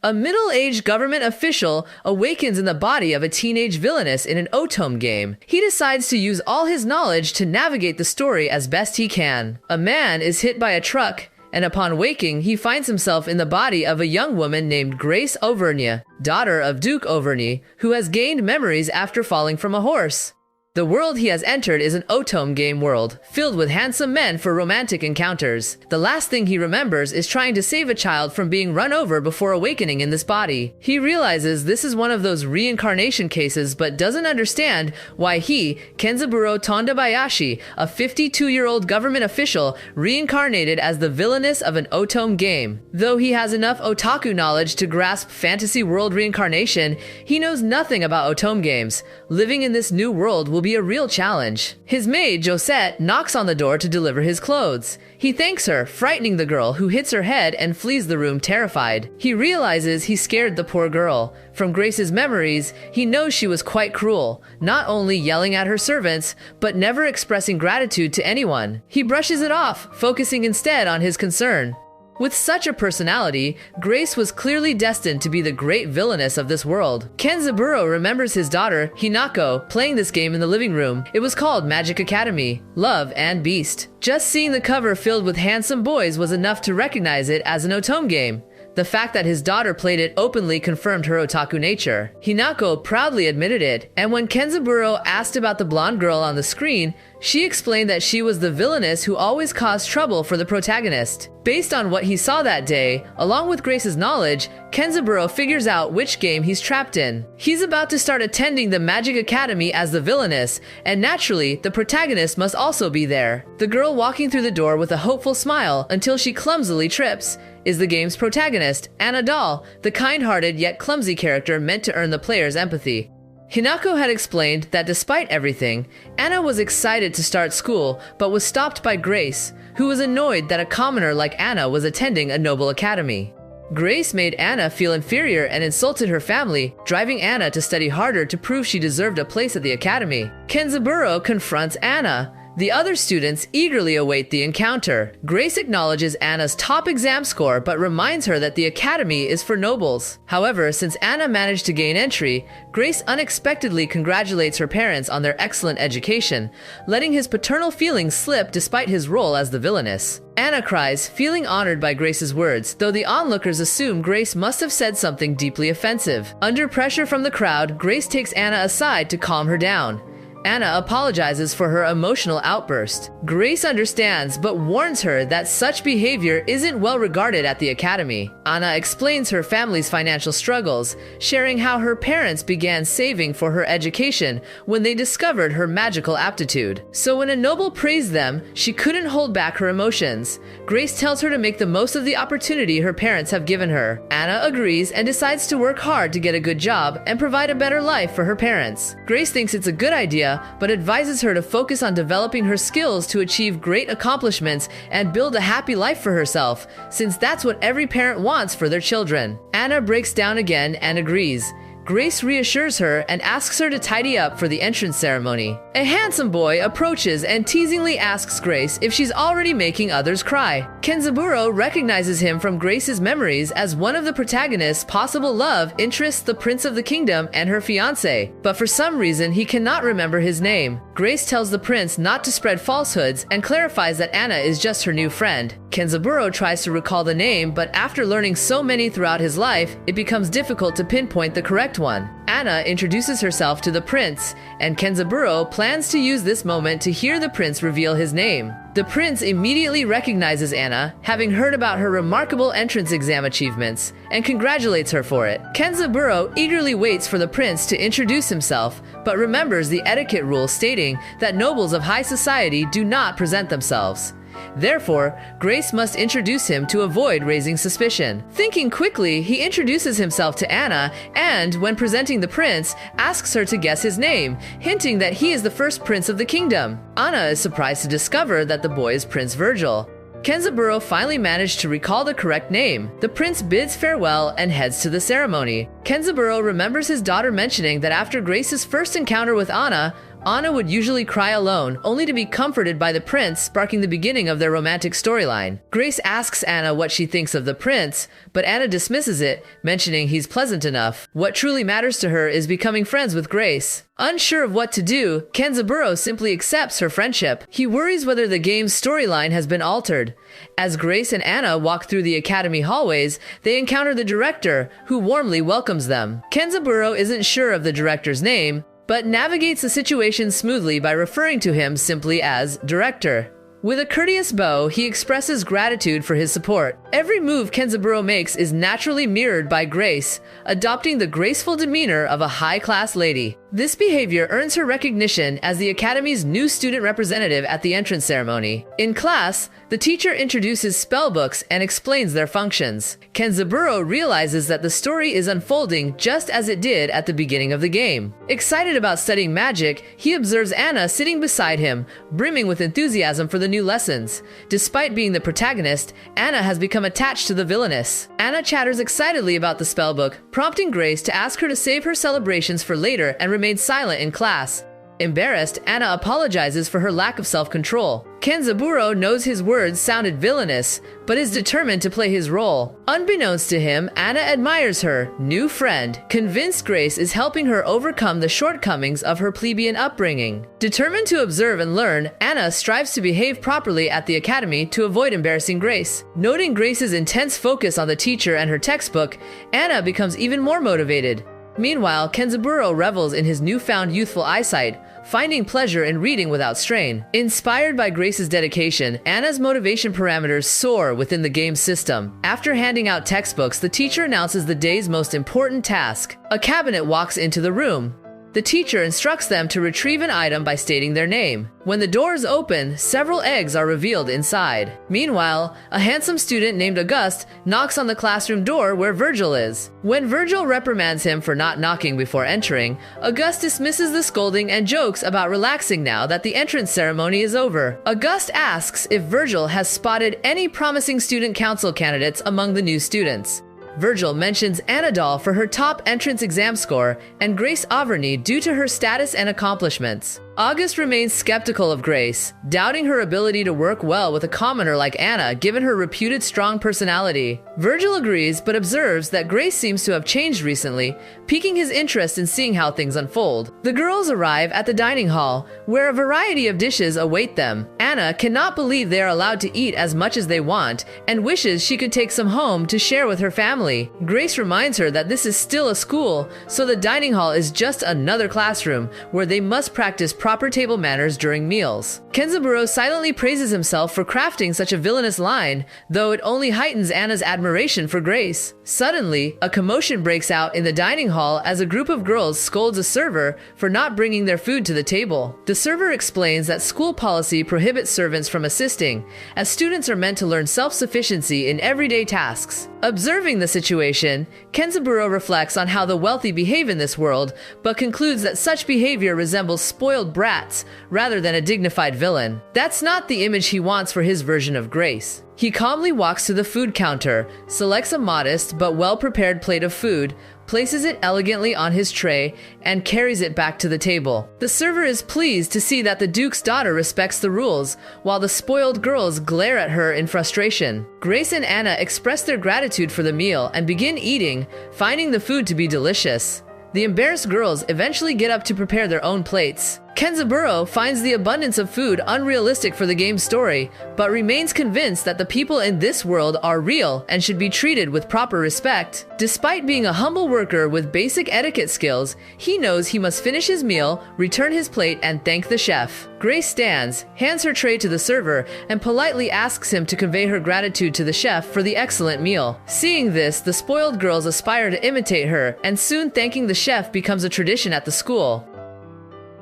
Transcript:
A middle-aged government official awakens in the body of a teenage villainess in an otome game. He decides to use all his knowledge to navigate the story as best he can. A man is hit by a truck, and upon waking, he finds himself in the body of a young woman named Grace Auvergne, daughter of Duke Auvergne, who has gained memories after falling from a horse. The world he has entered is an otome game world, filled with handsome men for romantic encounters. The last thing he remembers is trying to save a child from being run over before awakening in this body. He realizes this is one of those reincarnation cases but doesn't understand why he, Kenzaburo Tondabayashi, a 52-year-old government official, reincarnated as the villainess of an otome game. Though he has enough otaku knowledge to grasp fantasy world reincarnation, he knows nothing about otome games. Living in this new world will be a real challenge. His maid, Josette, knocks on the door to deliver his clothes. He thanks her, frightening the girl, who hits her head and flees the room terrified. He realizes he scared the poor girl. From Grace's memories, he knows she was quite cruel, not only yelling at her servants, but never expressing gratitude to anyone. He brushes it off, focusing instead on his concern. With such a personality, Grace was clearly destined to be the great villainess of this world. Kenzaburo remembers his daughter, Hinako, playing this game in the living room. It was called Magic Academy, Love and Beast. Just seeing the cover filled with handsome boys was enough to recognize it as an otome game. The fact that his daughter played it openly confirmed her otaku nature. Hinako proudly admitted it, and when Kenzaburo asked about the blonde girl on the screen, she explained that she was the villainess who always caused trouble for the protagonist. Based on what he saw that day, along with Grace's knowledge, Kenzaburo figures out which game he's trapped in. He's about to start attending the Magic Academy as the villainess, and naturally, the protagonist must also be there. The girl walking through the door with a hopeful smile until she clumsily trips is the game's protagonist, Anna Doll, the kind-hearted yet clumsy character meant to earn the player's empathy. Hinako had explained that despite everything, Anna was excited to start school, but was stopped by Grace, who was annoyed that a commoner like Anna was attending a noble academy. Grace made Anna feel inferior and insulted her family, driving Anna to study harder to prove she deserved a place at the academy. Kenzaburo confronts Anna. The other students eagerly await the encounter. Grace acknowledges Anna's top exam score but reminds her that the academy is for nobles. However, since Anna managed to gain entry, Grace unexpectedly congratulates her parents on their excellent education, letting his paternal feelings slip despite his role as the villainess. Anna cries, feeling honored by Grace's words, though the onlookers assume Grace must have said something deeply offensive. Under pressure from the crowd, Grace takes Anna aside to calm her down. Anna apologizes for her emotional outburst. Grace understands, but warns her that such behavior isn't well regarded at the academy. Anna explains her family's financial struggles, sharing how her parents began saving for her education when they discovered her magical aptitude. So when a noble praised them, she couldn't hold back her emotions. Grace tells her to make the most of the opportunity her parents have given her. Anna agrees and decides to work hard to get a good job and provide a better life for her parents. Grace thinks it's a good idea, but advises her to focus on developing her skills to achieve great accomplishments and build a happy life for herself, since that's what every parent wants for their children. Anna breaks down again and agrees. Grace reassures her and asks her to tidy up for the entrance ceremony. A handsome boy approaches and teasingly asks Grace if she's already making others cry. Kenzaburo recognizes him from Grace's memories as one of the protagonist's possible love interests, the Prince of the Kingdom and her fiancé, but for some reason he cannot remember his name. Grace tells the prince not to spread falsehoods and clarifies that Anna is just her new friend. Kenzaburo tries to recall the name, but after learning so many throughout his life, it becomes difficult to pinpoint the correct one. Anna introduces herself to the prince, and Kenzaburo plans to use this moment to hear the prince reveal his name. The prince immediately recognizes Anna, having heard about her remarkable entrance exam achievements, and congratulates her for it. Kenzaburo eagerly waits for the prince to introduce himself, but remembers the etiquette rule stating that nobles of high society do not present themselves. Therefore, Grace must introduce him to avoid raising suspicion. Thinking quickly, he introduces himself to Anna and, when presenting the prince, asks her to guess his name, hinting that he is the first prince of the kingdom. Anna is surprised to discover that the boy is Prince Virgil. Kenzaburo finally managed to recall the correct name. The prince bids farewell and heads to the ceremony. Kenzaburo remembers his daughter mentioning that after Grace's first encounter with Anna, Anna would usually cry alone, only to be comforted by the prince, sparking the beginning of their romantic storyline. Grace asks Anna what she thinks of the prince, but Anna dismisses it, mentioning he's pleasant enough. What truly matters to her is becoming friends with Grace. Unsure of what to do, Kenzaburo simply accepts her friendship. He worries whether the game's storyline has been altered. As Grace and Anna walk through the academy hallways, they encounter the director, who warmly welcomes them. Kenzaburo isn't sure of the director's name, but navigates the situation smoothly by referring to him simply as Director. With a courteous bow, he expresses gratitude for his support. Every move Kenzaburo makes is naturally mirrored by Grace, adopting the graceful demeanor of a high-class lady. This behavior earns her recognition as the Academy's new student representative at the entrance ceremony. In class, the teacher introduces spellbooks and explains their functions. Kenzaburo realizes that the story is unfolding just as it did at the beginning of the game. Excited about studying magic, he observes Anna sitting beside him, brimming with enthusiasm for the new lessons. Despite being the protagonist, Anna has become attached to the villainess. Anna chatters excitedly about the spellbook, prompting Grace to ask her to save her celebrations for later and remain silent in class. Embarrassed, Anna apologizes for her lack of self-control. Kenzaburo knows his words sounded villainous, but is determined to play his role. Unbeknownst to him, Anna admires her new friend, convinced Grace is helping her overcome the shortcomings of her plebeian upbringing. Determined to observe and learn, Anna strives to behave properly at the academy to avoid embarrassing Grace. Noting Grace's intense focus on the teacher and her textbook, Anna becomes even more motivated. Meanwhile, Kenzaburo revels in his newfound youthful eyesight, finding pleasure in reading without strain. Inspired by Grace's dedication, Anna's motivation parameters soar within the game's system. After handing out textbooks, the teacher announces the day's most important task. A cabinet walks into the room. The teacher instructs them to retrieve an item by stating their name. When the doors open, several eggs are revealed inside. Meanwhile, a handsome student named Auguste knocks on the classroom door where Virgil is. When Virgil reprimands him for not knocking before entering, Auguste dismisses the scolding and jokes about relaxing now that the entrance ceremony is over. Auguste asks if Virgil has spotted any promising student council candidates among the new students. Virgil mentions Anadol for her top entrance exam score and Grace Averny due to her status and accomplishments. August remains skeptical of Grace, doubting her ability to work well with a commoner like Anna given her reputed strong personality. Virgil agrees but observes that Grace seems to have changed recently, piquing his interest in seeing how things unfold. The girls arrive at the dining hall, where a variety of dishes await them. Anna cannot believe they are allowed to eat as much as they want and wishes she could take some home to share with her family. Grace reminds her that this is still a school, so the dining hall is just another classroom where they must practice proper table manners during meals. Kenzaburo silently praises himself for crafting such a villainous line, though it only heightens Anna's admiration for Grace. Suddenly, a commotion breaks out in the dining hall as a group of girls scolds a server for not bringing their food to the table. The server explains that school policy prohibits servants from assisting, as students are meant to learn self-sufficiency in everyday tasks. Observing the situation, Kenzaburo reflects on how the wealthy behave in this world, but concludes that such behavior resembles spoiled brats rather than a dignified villain. That's not the image he wants for his version of Grace. He calmly walks to the food counter, selects a modest but well-prepared plate of food, places it elegantly on his tray, and carries it back to the table. The server is pleased to see that the Duke's daughter respects the rules, while the spoiled girls glare at her in frustration. Grace and Anna express their gratitude for the meal and begin eating, finding the food to be delicious. The embarrassed girls eventually get up to prepare their own plates. Kenzaburo finds the abundance of food unrealistic for the game's story, but remains convinced that the people in this world are real and should be treated with proper respect. Despite being a humble worker with basic etiquette skills, he knows he must finish his meal, return his plate, and thank the chef. Grace stands, hands her tray to the server, and politely asks him to convey her gratitude to the chef for the excellent meal. Seeing this, the spoiled girls aspire to imitate her, and soon thanking the chef becomes a tradition at the school.